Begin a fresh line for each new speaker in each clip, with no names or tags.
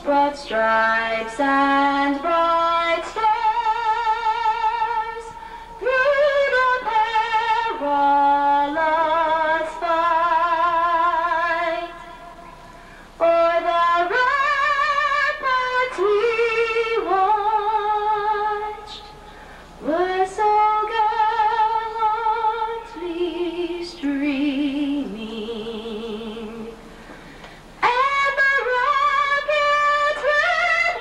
broad stripes and bright stars through the perilous fight. For the ramparts we watched were so gallantly streaming, and the rockets went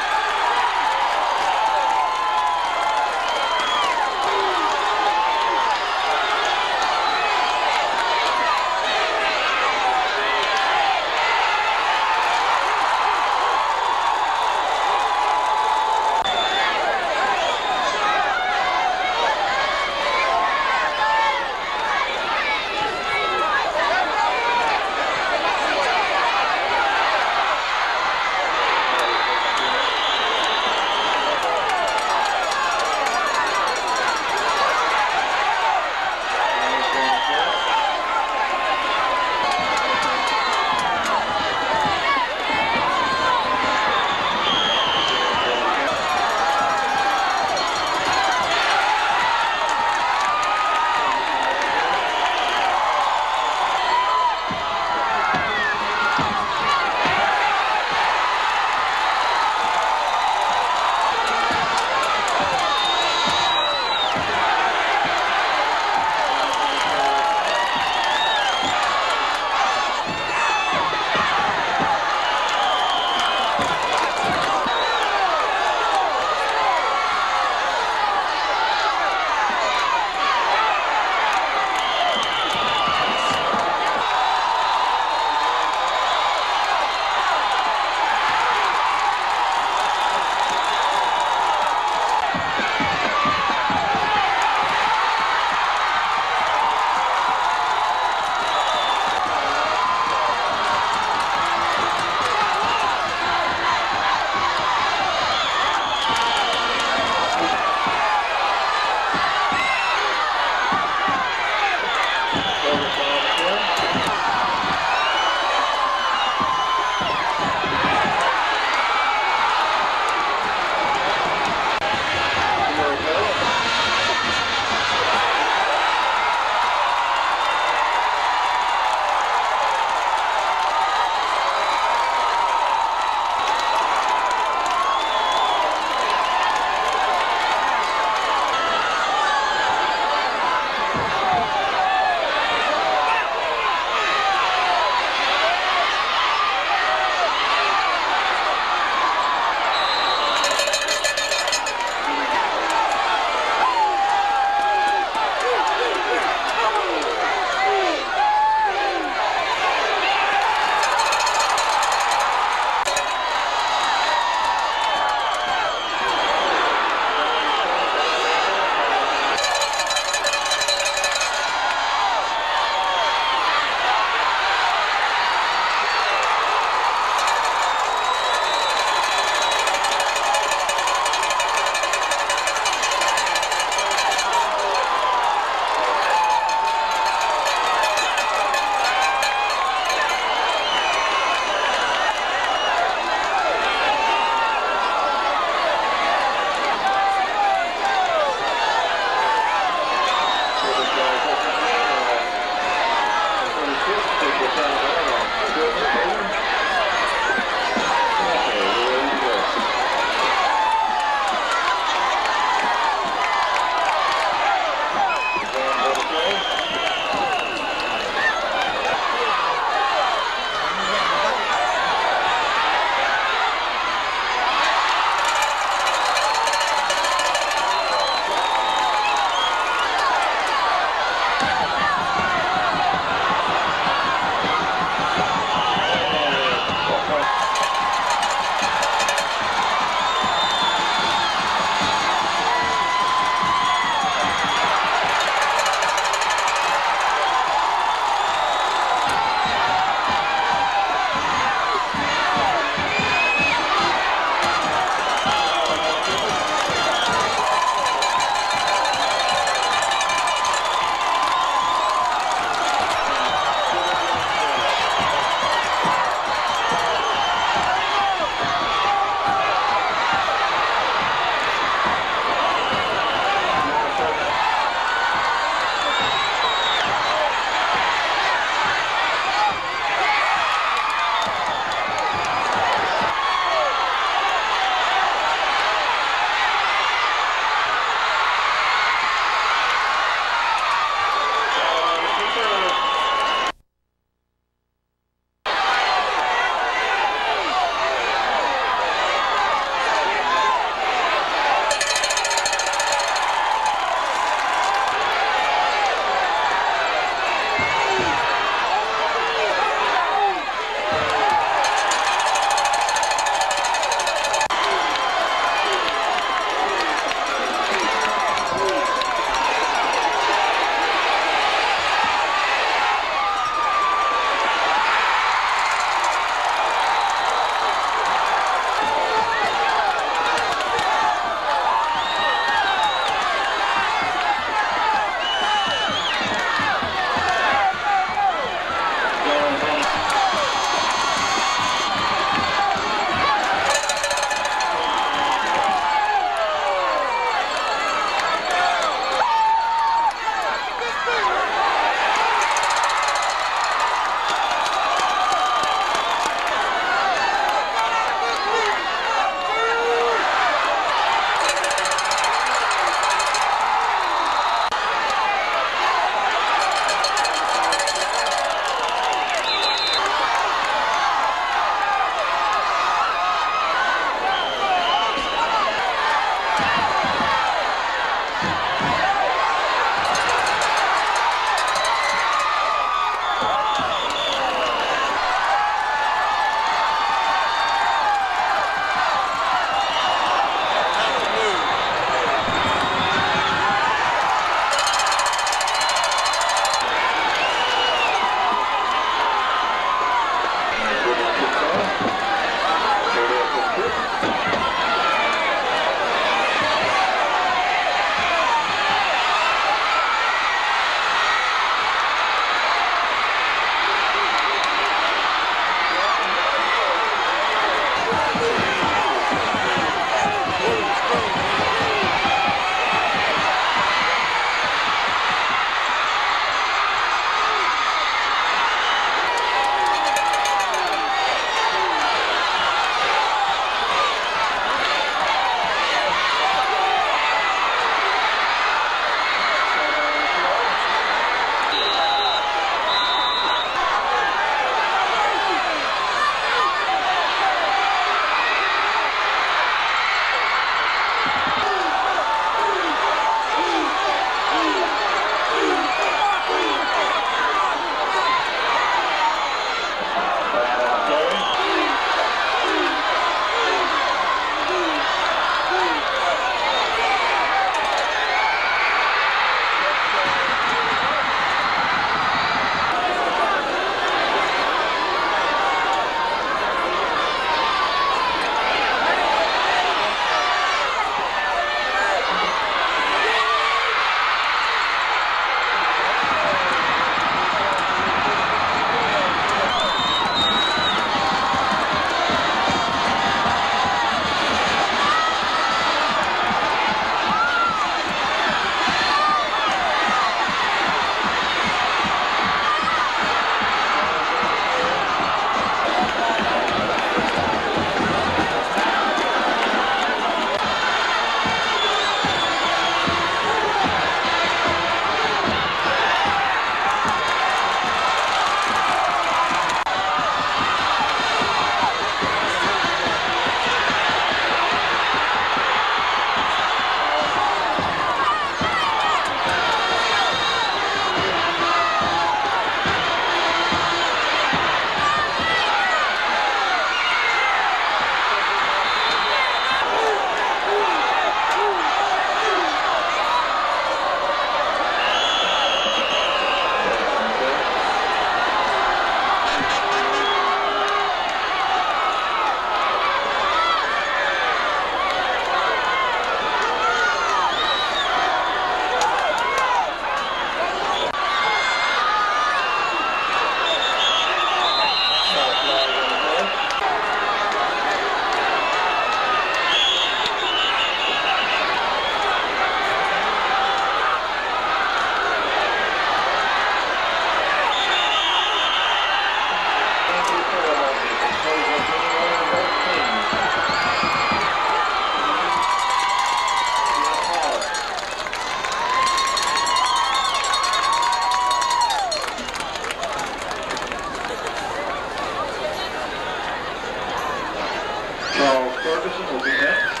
Will be next.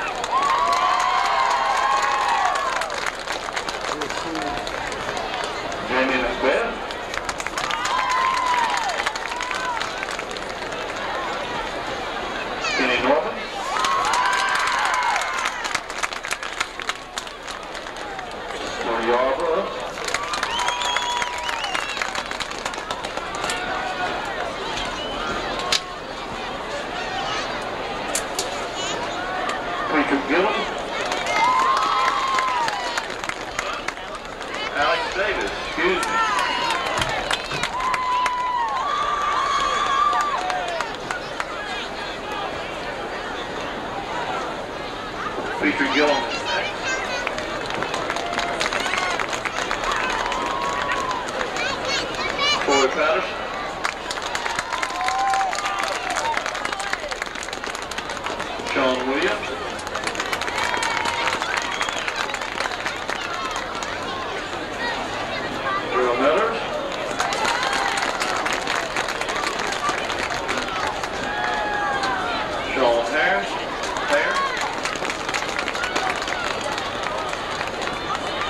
Jamie Macbeth. Kenny Norman. Tony Arbor. Patrick Gillum. Alex Davis, excuse me. Patrick Gillum is next. Troy Patterson. Sean Williams.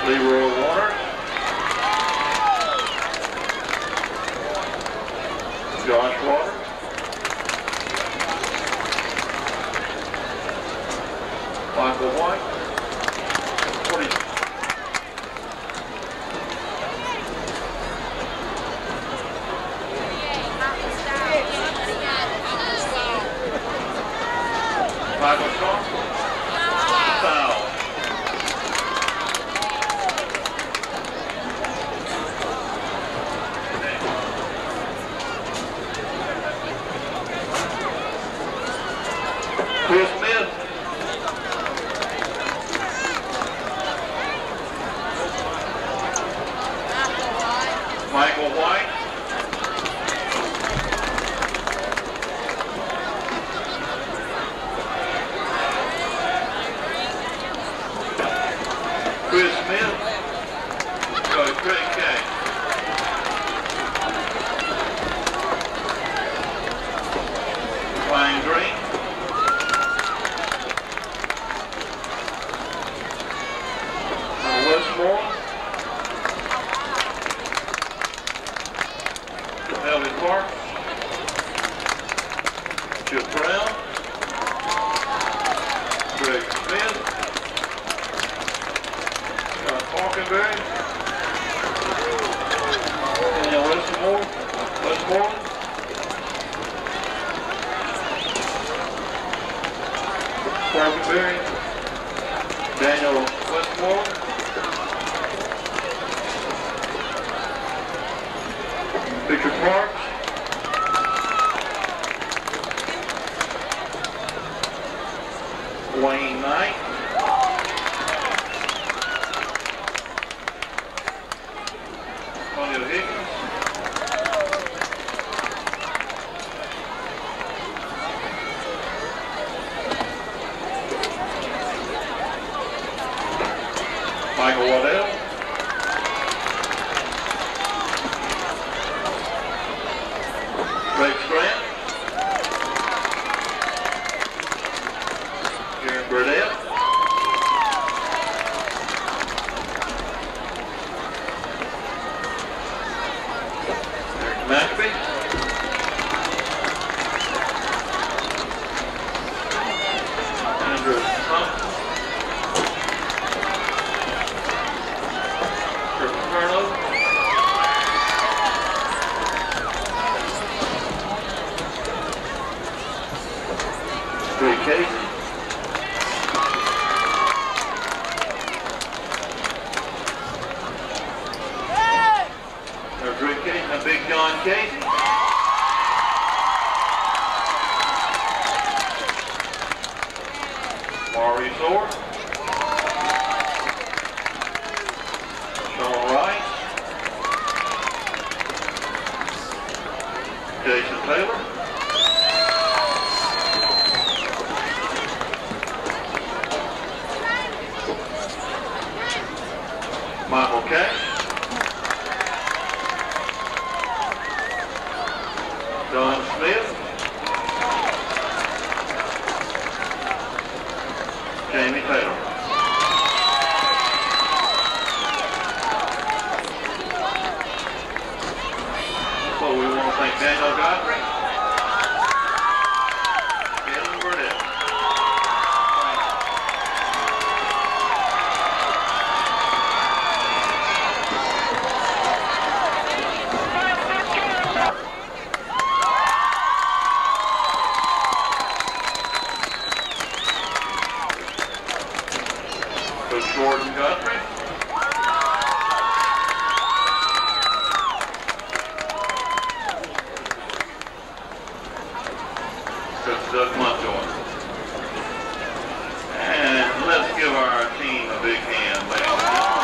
Leroy Warner, Josh Waters, Michael White, Michael Shaw, foul. Chris Smith. Michael White. Chris Smith. Coach Craig Kay. Ryan Green. Westmore, Elvin Park, Chip Brown, Greg Smith, Scott Falkenberry, Daniel Westmore, Falkenberry, Daniel Westmore, Victor Parks, Wayne Knight, Antonio Higgins, Michael Waddell, Greg Grant, Aaron Burdett, Eric McAfee, Andrew Thompson, Kirk Turnover, Greg Casey, there's Greg Casey and Big John Casey. Maurice Orr, Sean Wright, Jason Taylor, Michael Cash, Don Smith, Jamie Taylor. So we want to thank Daniel Godfrey, Kevin Burnett. Coach Gordon Godfrey. Coach Doug Montjoy. And let's give our team a big hand, ladies and gentlemen.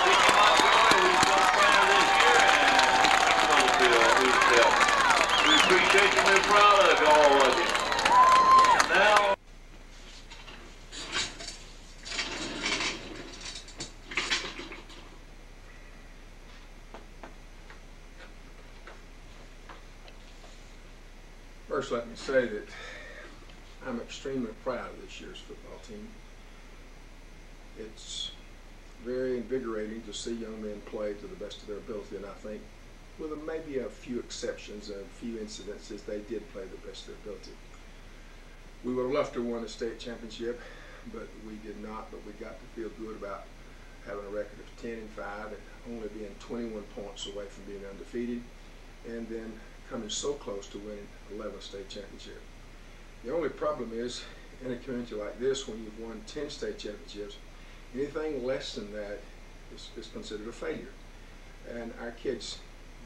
Coach Montjoy, who's still playing this year, and Phil, who's still. We appreciate you, we're proud of all of you. Now,
first, let me say that I'm extremely proud of this year's football team. It's very invigorating to see young men play to the best of their ability, and I think, with maybe a few exceptions and a few incidences, they did play the best of their ability. We would have loved to have won the state championship, but we did not. But we got to feel good about having a record of 10-5 and only being 21 points away from being undefeated, and then coming so close to winning 11 state championship. The only problem is, in a community like this, when you've won 10 state championships, anything less than that is considered a failure. And our kids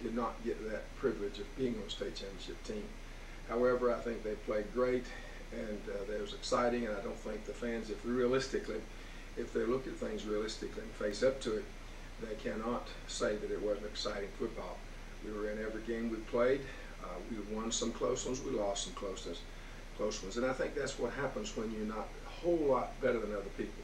did not get that privilege of being on a state championship team. However, I think they played great, and that was exciting, and I don't think the fans, if they look at things realistically and face up to it, they cannot say that it wasn't exciting football. We were in every game we played. We won some close ones, we lost some close ones, and I think that's what happens when you're not a whole lot better than other people.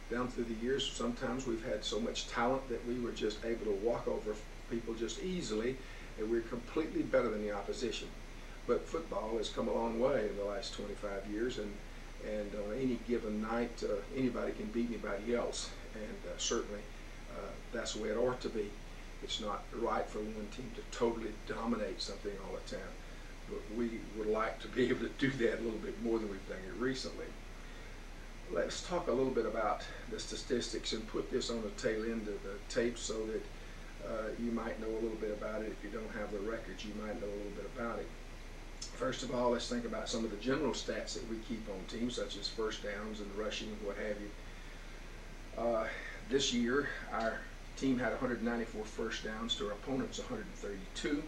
Down through the years, sometimes we've had so much talent that we were just able to walk over people just easily, and we're completely better than the opposition. But football has come a long way in the last 25 years, and on any given night, anybody can beat anybody else, and certainly that's the way it ought to be. It's not right for one team to totally dominate something all the time, but we would like to be able to do that a little bit more than we've done it recently. Let's talk a little bit about the statistics and put this on the tail end of the tape so that you might know a little bit about it. If you don't have the records, you might know a little bit about it. First of all, let's think about some of the general stats that we keep on teams, such as first downs and rushing and what have you. This year, our team had 194 first downs to our opponents 132.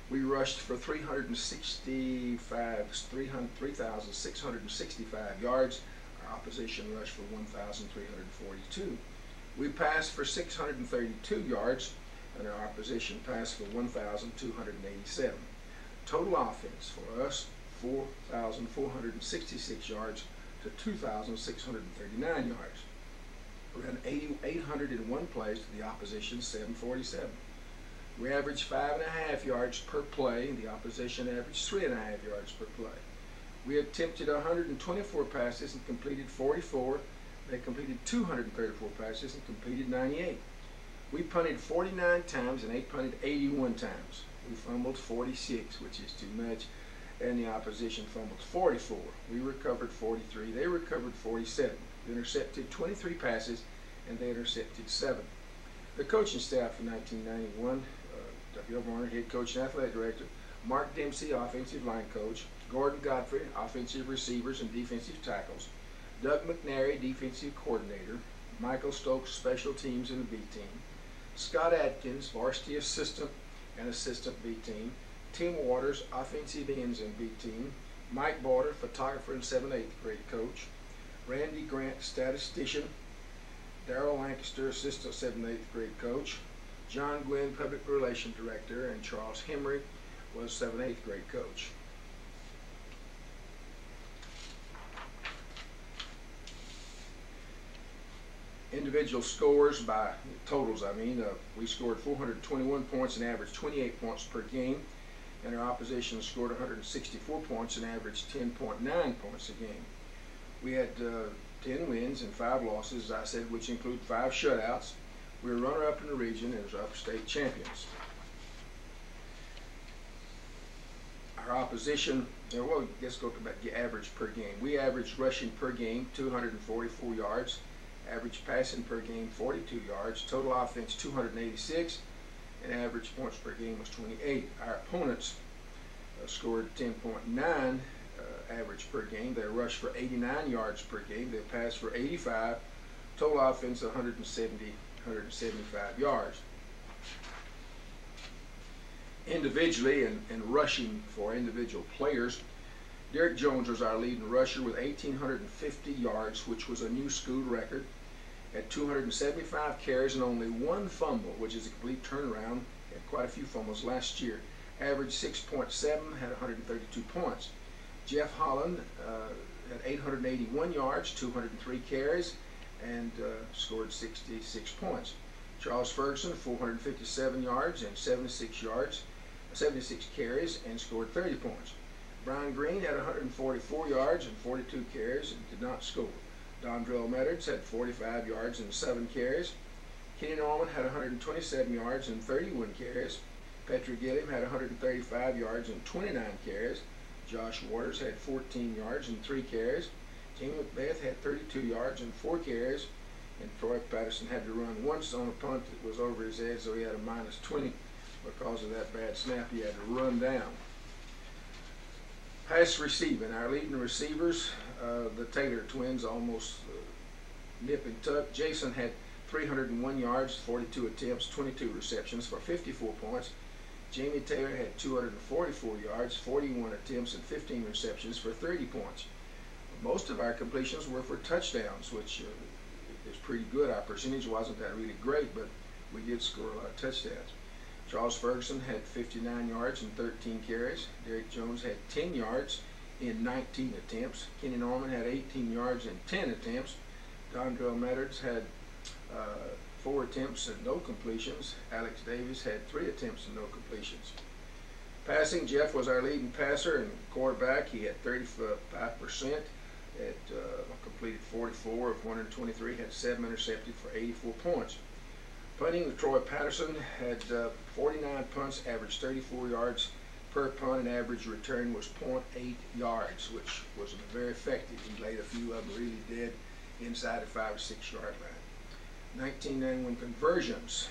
We rushed for 3,665 yards. Our opposition rushed for 1,342. We passed for 632 yards, and our opposition passed for 1,287. Total offense for us, 4,466 yards to 2,639 yards. We ran 801 plays to the opposition 747. We averaged 5.5 yards per play, and the opposition averaged 3.5 yards per play. We attempted 124 passes and completed 44. They completed 234 passes and completed 98. We punted 49 times and they punted 81 times. We fumbled 46, which is too much, and the opposition fumbled 44. We recovered 43. They recovered 47. We intercepted 23 passes, and they intercepted 7. The coaching staff in 1991, W. Varner, head coach and athletic director, Mark Dempsey, offensive line coach, Gordon Godfrey, offensive receivers and defensive tackles, Doug McNary, defensive coordinator, Michael Stokes, special teams and B team, Scott Atkins, varsity assistant and assistant B team, Tim Waters, offensive ends and B team, Mike Border, photographer and 7th, 8th grade coach, Randy Grant, statistician, Darrell Lancaster, assistant 7th, 8th grade coach, John Gwynn, public relations director, and Charles Henry was 7th, 8th grade coach. Individual scores by totals, we scored 421 points and averaged 28 points per game. and our opposition scored 164 points and averaged 10.9 points a game. We had 10 wins and 5 losses, as I said, which include 5 shutouts. We were runner-up in the region and was upper state champions. Our opposition, well, let's go to the average per game. We averaged rushing per game 244 yards, average passing per game 42 yards, total offense 286, and average points per game was 28. Our opponents scored 10.9 average per game. They rushed for 89 yards per game. They passed for 85. Total offense 175 yards. Individually and rushing for individual players, Derek Jones was our leading rusher with 1,850 yards, which was a new school record, at 275 carries and only 1 fumble, which is a complete turnaround. He had quite a few fumbles last year. Averaged 6.7, had 132 points. Jeff Holland had 881 yards, 203 carries, and scored 66 points. Charles Ferguson, 457 yards and 76 carries, and scored 30 points. Brian Green had 144 yards and 42 carries and did not score. Dondrell Meddards had 45 yards and 7 carries. Kenny Norman had 127 yards and 31 carries. Patrick Gilliam had 135 yards and 29 carries. Josh Waters had 14 yards and 3 carries. Jamie McBeth had 32 yards and 4 carries. And Troy Patterson had to run once on a punt that was over his head, so he had a -20 because of that bad snap. He had to run down. Pass receiving. Our leading receivers, the Taylor twins, almost nip and tuck. Jason had 301 yards, 42 attempts, 22 receptions for 54 points. Jamie Taylor had 244 yards, 41 attempts, and 15 receptions for 30 points. Most of our completions were for touchdowns, which is pretty good. Our percentage wasn't that really great, but we did score a lot of touchdowns. Charles Ferguson had 59 yards and 13 carries. Derek Jones had 10 yards in 19 attempts. Kenny Norman had 18 yards in 10 attempts. Dondrell Meddards had 4 attempts and no completions. Alex Davis had 3 attempts and no completions. Passing, Jeff was our leading passer and quarterback. He had 35%. Completed 44 of 123, had 7 intercepted for 84 points. Punting, Troy Patterson had 49 punts, averaged 34 yards per punt, and average return was 0.8 yards, which was very effective. He laid a few of them really dead inside the 5 or 6 yard line. 1991 conversions.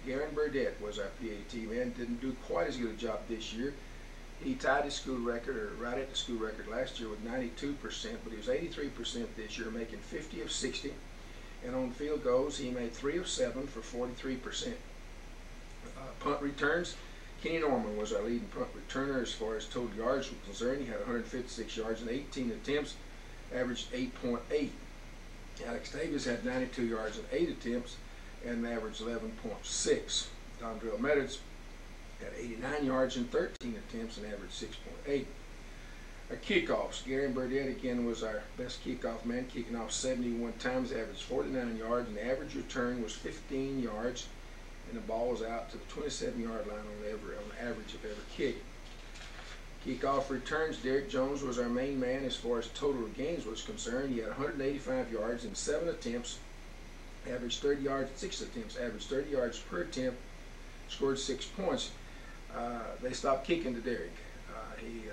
Garen Burdett was our PAT man. Didn't do quite as good a job this year. He tied his school record, or right at the school record last year, with 92%, but he was 83% this year, making 50 of 60. And on field goals, he made 3 of 7 for 43%. Punt returns, Kenny Norman was our leading punt returner as far as total yards were concerned. He had 156 yards in 18 attempts, averaged 8.8. Alex Davis had 92 yards in 8 attempts and averaged 11.6. Dondrell Meddards had 89 yards in 13 attempts and averaged 6.8. Our kickoffs, Gary Burdett again was our best kickoff man, kicking off 71 times, averaged 49 yards, and the average return was 15 yards, and the ball was out to the 27-yard line on average of every kick. Kickoff returns, Derek Jones was our main man as far as total gains was concerned. He had 185 yards in 7 attempts, averaged 30 yards in 6 attempts, averaged 30 yards per attempt, scored 6 points. They stopped kicking to Derek. They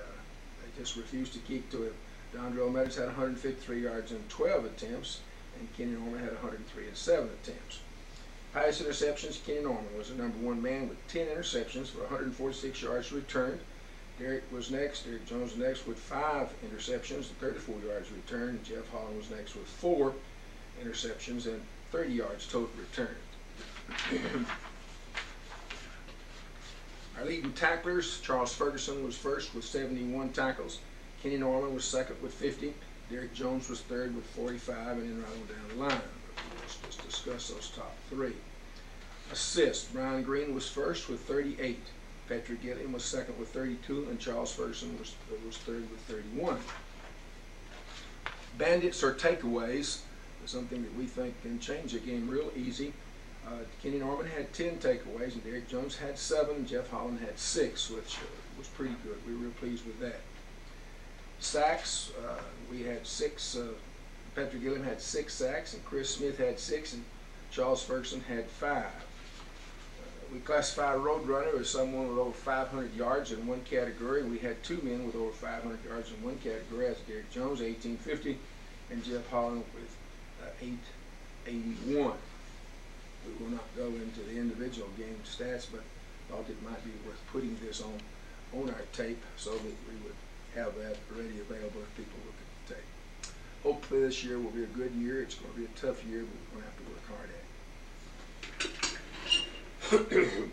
just refused to kick to him. Dondrell Meddards had 153 yards in 12 attempts, and Kenny Norman had 103 in 7 attempts. Pass interceptions, Kenny Norman was the #1 man with 10 interceptions for 146 yards returned. Derek was next. Derek Jones was next with 5 interceptions and 34 yards returned. And Jeff Holland was next with 4 interceptions and 30 yards total returned. Our leading tacklers, Charles Ferguson was first with 71 tackles. Kenny Norman was second with 50. Derek Jones was third with 45, and then right on down the line. Let's just discuss those top 3. Assists, Brian Green was first with 38. Patrick Gilliam was second with 32, and Charles Ferguson was third with 31. Bandits or takeaways is something that we think can change the game real easy. Kenny Norman had 10 takeaways, and Derek Jones had 7, and Jeff Holland had 6, which was pretty good. We were real pleased with that. Sacks, we had 6. Patrick Gilliam had 6 sacks, and Chris Smith had 6, and Charles Ferguson had 5. We classified Roadrunner as someone with over 500 yards in one category. We had 2 men with over 500 yards in one category. That's Derek Jones, 1850, and Jeff Holland with 881. We will not go into the individual game stats, but thought it might be worth putting this on our tape so that we would have that ready available if people look at the tape. Hopefully this year will be a good year. It's going to be a tough year, but we're going to have to work hard at it.